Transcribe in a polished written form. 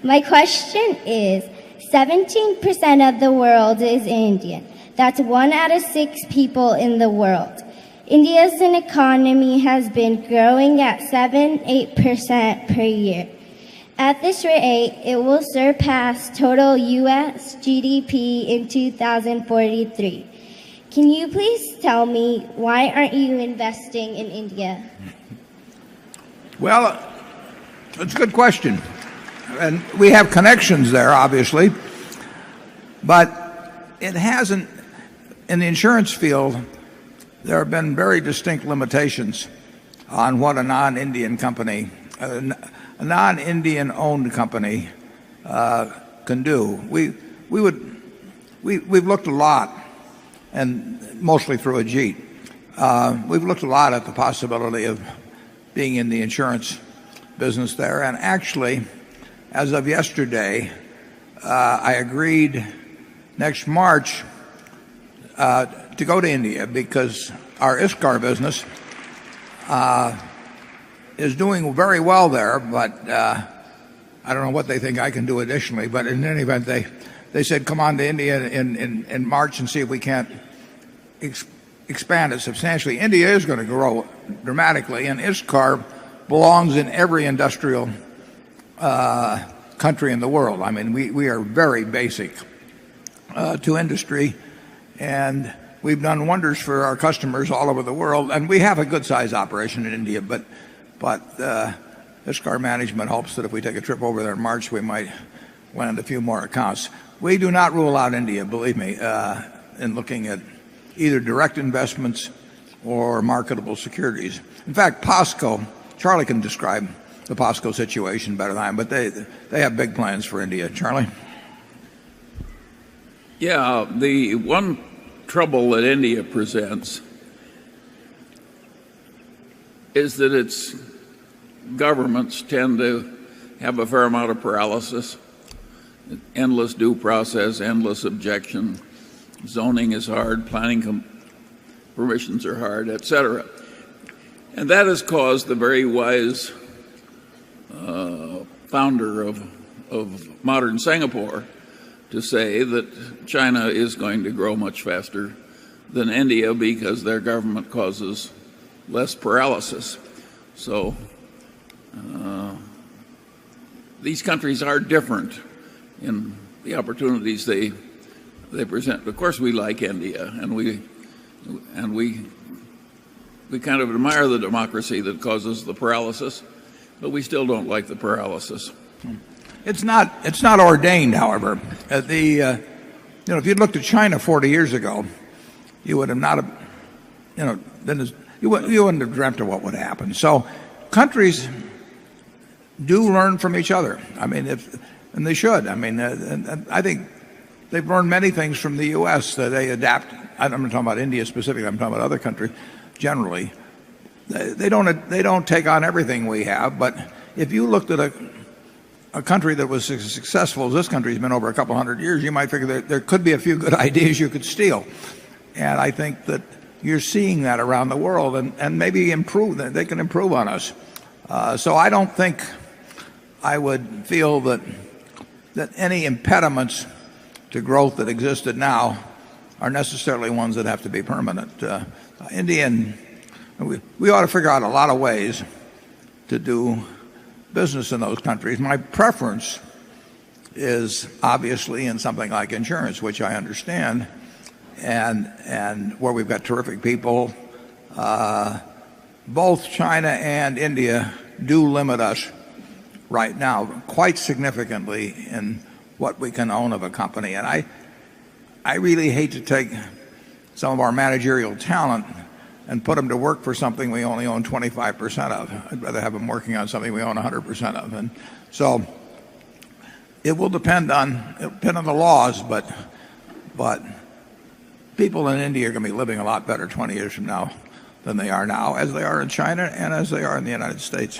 My question is, 17% of the world is Indian. That's 1 out of 6 people in the world. India's economy has been growing at 7-8% per year. At this rate, it will surpass total U.S. GDP in 2043. Can you please tell me, why aren't you investing in India? Well, it's a good question. And we have connections there, obviously. But it hasn't, in the insurance field, there have been very distinct limitations on what a non-Indian company, a non-Indian owned company can do. We've looked a lot, and mostly through Ajit. We've looked a lot at the possibility of being in the insurance business there. And actually, as of yesterday, I agreed next March to go to India, because our ISCAR business is doing very well there, but I don't know what they think I can do additionally. But in any event, they said, come on to India in March and see if we can't expand it substantially. India is going to grow dramatically, and ISCAR belongs in every industrial country in the world. I mean, we are very basic to industry, and we've done wonders for our customers all over the world. And we have a good-sized operation in India, but ISCAR management hopes that if we take a trip over there in March, we might land a few more accounts. We do not rule out India, believe me, in looking at either direct investments or marketable securities. In fact, POSCO, Charlie can describe the POSCO situation better than I am, but they have big plans for India. Charlie? Yeah, the one trouble that India presents is that its governments tend to have a fair amount of paralysis, endless due process, endless objection, zoning is hard, planning permissions are hard, etc. And that has caused the very wise founder of modern Singapore to say that China is going to grow much faster than India because their government causes less paralysis. So these countries are different in the opportunities they present. Of course, we like India, and we kind of admire the democracy that causes the paralysis, but we still don't like the paralysis. It's not ordained, however. If you'd looked at China 40 years ago, you would have not, you wouldn't have dreamt of what would happen. So countries do learn from each other. I mean, and they should. I mean, I think they've learned many things from the U.S. that they adapt. I'm not talking about India specifically. I'm talking about other countries generally. They don't take on everything we have. But if you looked at a country that was as successful as this country has been over a couple hundred years, you might figure that there could be a few good ideas you could steal. And I think that you're seeing that around the world, and maybe improve. They can improve on us. So I don't think I would feel that any impediments to growth that existed now are necessarily ones that have to be permanent. We ought to figure out a lot of ways to do business in those countries. My preference is obviously in something like insurance, which I understand, and where we've got terrific people. Both China and India do limit us right now quite significantly in what we can own of a company. And I really hate to take some of our managerial talent and put them to work for something we only own 25% of. I'd rather have them working on something we own 100% of. And so it will depend on the laws, but people in India are going to be living a lot better 20 years from now than they are now, as they are in China and as they are in the United States.